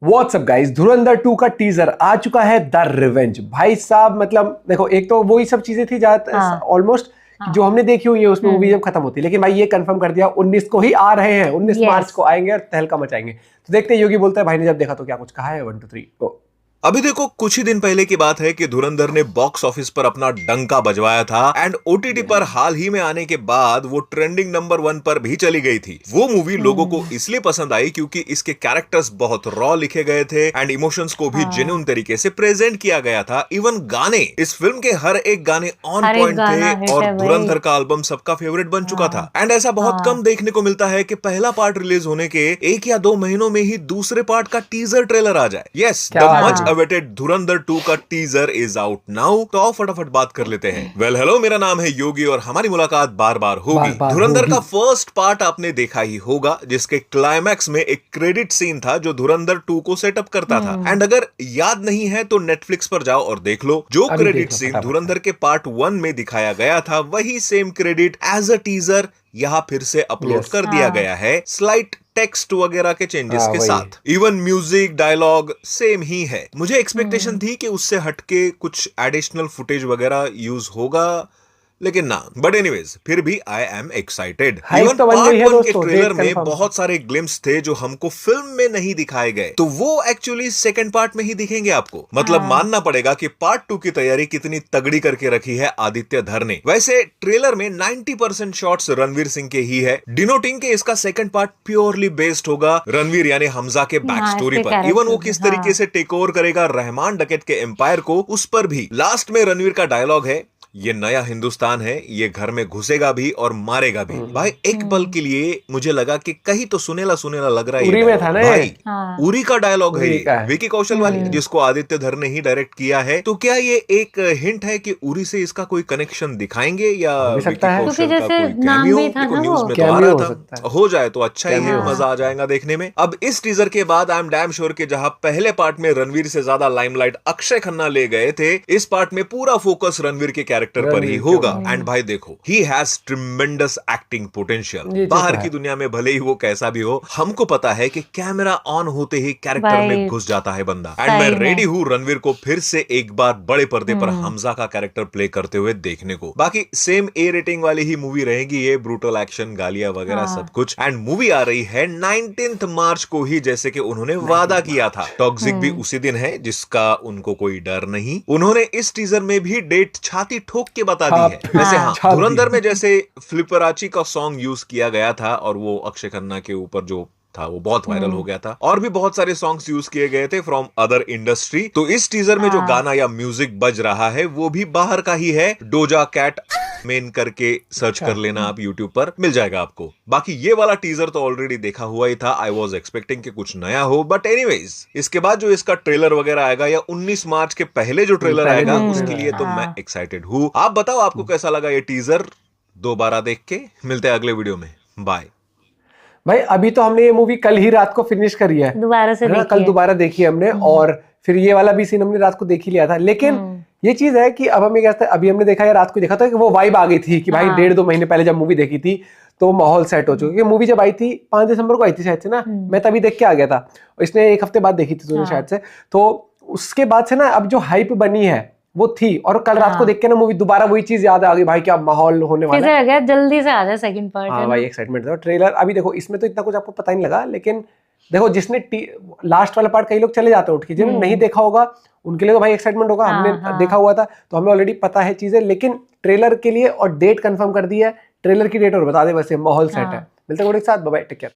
WhatsApp guys, धुरंधर 2 का teaser आ चुका है, द रिवेंज। भाई साहब मतलब देखो, एक तो वही सब चीजें थी ऑलमोस्ट जो हमने देखी हुई है उसमें मूवी जब खत्म होती है, लेकिन भाई ये कंफर्म कर दिया 19 को ही आ रहे हैं, 19 मार्च को आएंगे और तहलका मचाएंगे। तो देखते हैं योगी बोलता है भाई ने जब देखा तो क्या कुछ कहा है। 1 2 3 गो। अभी देखो, कुछ ही दिन पहले की बात है कि धुरंधर ने बॉक्स ऑफिस पर अपना डंका बजवाया था एंड ओटीटी पर हाल ही में आने के बाद वो ट्रेंडिंग नंबर 1 पर भी चली गई थी। वो मूवी लोगों को इसलिए पसंद आई क्योंकि इसके कैरेक्टर्स बहुत रॉ लिखे गए थे एंड इमोशंस को भी जेन्युइन तरीके से प्रेजेंट किया गया था। इवन गाने, इस फिल्म के हर एक गाने ऑन पॉइंट थे और धुरंधर का एल्बम सबका फेवरेट बन चुका था। एंड ऐसा बहुत कम देखने को मिलता है कि पहला पार्ट रिलीज होने के 1 या 2 महीनों में ही दूसरे पार्ट का टीजर ट्रेलर आ जाए। यस, द मच अवेटेड धुरंधर 2 का टीजर इज आउट नाउ। तो आओ फटाफट बात कर लेते हैं। वेल हेलो, मेरा नाम है योगी और हमारी मुलाकात बार बार होगी। धुरंधर का फर्स्ट पार्ट आपने देखा ही होगा, जिसके क्लाइमैक्स में एक क्रेडिट सीन था जो धुरंधर 2 को सेटअप करता था। एंड अगर याद नहीं है तो नेटफ्लिक्स पर जाओ और देख लो। जो क्रेडिट सीन धुरंधर के पार्ट 1 में दिखाया गया था, वही same credit as a teaser यहां फिर से अपलोड कर दिया गया है, स्लाइट टेक्स्ट वगैरह के चेंजेस के साथ। इवन म्यूजिक, डायलॉग सेम ही है। मुझे एक्सपेक्टेशन थी कि उससे हटके कुछ एडिशनल फुटेज वगैरह यूज होगा, लेकिन ना। बट एनीवेज, फिर भी I am excited. Even part 1 के ट्रेलर में बहुत सारे ग्लिम्स थे जो हमको फिल्म में नहीं दिखाए गए, तो वो एक्चुअली सेकंड पार्ट में ही दिखेंगे आपको। मतलब मानना पड़ेगा कि पार्ट 2 की तैयारी कितनी तगड़ी करके रखी है आदित्य धर ने। वैसे ट्रेलर में 90% शॉट्स रणवीर सिंह के ही है, डिनोटिंग के इसका सेकंड पार्ट प्योरली बेस्ड होगा रणवीर यानी हमजा के बैक स्टोरी पर। इवन वो किस तरीके से टेक ओवर करेगा रहमान डकैत के एम्पायर को, उस पर भी। लास्ट में रणवीर का डायलॉग है, ये नया हिंदुस्तान है, ये घर में घुसेगा भी और मारेगा भी। भाई एक पल के लिए मुझे लगा कि कहीं तो सुनेला सुनेला लग रहा है। उरी में था ना भाई, उरी का डायलॉग है ये, विकी कौशल वाली, जिसको आदित्य धर ने ही डायरेक्ट किया है। तो क्या ये एक हिंट है कि उरी से इसका कोई कनेक्शन दिखाएंगे या विकी कौशल का कोई कैमियो? न्यूज में तो आ रहा था, हो जाए तो अच्छा ही है, मजा आ जाएगा देखने में। अब इस टीजर के बाद आई एम डैम श्योर कि जहां पहले पार्ट में रणवीर से ज्यादा लाइमलाइट अक्षय खन्ना ले गए थे, इस पार्ट में पूरा फोकस रणवीर के कैरेक्टर पर ही होगा। एंड भाई देखो, he has tremendous acting potential. बाहर की दुनिया में भले ही वो कैसा भी हो, हमको पता है कि कैमरा ऑन होते ही कैरेक्टर में घुस जाता है बंदा। एंड मैं रेडी हूँ रणवीर को फिर से एक बार बड़े पर्दे पर हमजा का कैरेक्टर प्ले करते हुए देखने को। बाकी सेम ए रेटिंग वाली ही मूवी रहेगी ये, ब्रूटल एक्शन, गालियां वगैरह सब कुछ। एंड मूवी आ रही है 19 मार्च को ही, जैसे कि उन्होंने वादा किया था। टॉक्सिक भी उसी दिन है, जिसका उनको कोई डर नहीं। उन्होंने इस टीजर में भी डेट छाती ठोक के बता दी है। वैसे हाँ, धुरंधर में जैसे फ्लिपराची का सॉन्ग यूज किया गया था और वो अक्षय खन्ना के ऊपर जो था वो बहुत वायरल हो गया था, और भी बहुत सारे सॉन्ग्स यूज किए गए थे फ्रॉम अदर इंडस्ट्री। तो इस टीजर में जो गाना या म्यूजिक बज रहा है वो भी बाहर का ही है। डोजा कैट मेन करके सर्च कर लेना आप यूट्यूब पर, मिल जाएगा आपको। बाकी ये वाला टीजर तो ऑलरेडी देखा हुआ ही था। आई वॉज एक्सपेक्टिंग कि कुछ नया हो, बट एनीवेज इसके बाद जो इसका ट्रेलर वगैरह आएगा या 19 मार्च के पहले जो ट्रेलर आएगा, उसके लिए तो मैं एक्साइटेड हूँ। आप बताओ आपको कैसा लगा ये टीजर। दोबारा देख के मिलते हैं अगले वीडियो में। बाय। भाई अभी तो हमने ये मूवी कल ही रात को फिनिश करी है, दोबारा से कल दोबारा देखी हमने, और फिर ये वाला भी सीन हमने रात को देख ही लिया था। लेकिन ये चीज है कि अब हमें क्या, अभी हमने देखा है, रात को देखा था कि वो वाइब आ गई थी कि भाई 1.5-2 महीने पहले जब मूवी देखी थी तो माहौल सेट हो चुका है। मूवी जब आई थी 5 दिसंबर को आई थी शायद से ना, मैं तभी देख के आ गया था। इसने 1 हफ्ते बाद देखी थी तूने शायद से। तो उसके बाद से ना अब जो हाइप बनी है वो थी, और कल रात को देख के ना मूवी दोबारा वही चीज याद आ गई भाई, क्या माहौल होने वाला है। गया जल्दी से आ जाए सेकंड पार्ट। हाँ भाई एक्साइटमेंट था। ट्रेलर अभी देखो, इसमें तो इतना कुछ आपको पता नहीं लगा, लेकिन देखो जिसने लास्ट वाला पार्ट, कई लोग चले जाते हैं उठ के, जिन्होंने नहीं देखा होगा उनके लिए तो भाई एक्साइटमेंट होगा। हमने देखा हुआ था तो हमें ऑलरेडी पता है चीजें, लेकिन ट्रेलर के लिए और डेट कंफर्म कर दी है। ट्रेलर की डेट और बता दे, वैसे माहौल सेट है। मिलते हैं एक साथ, बाय बाय, टेक केयर।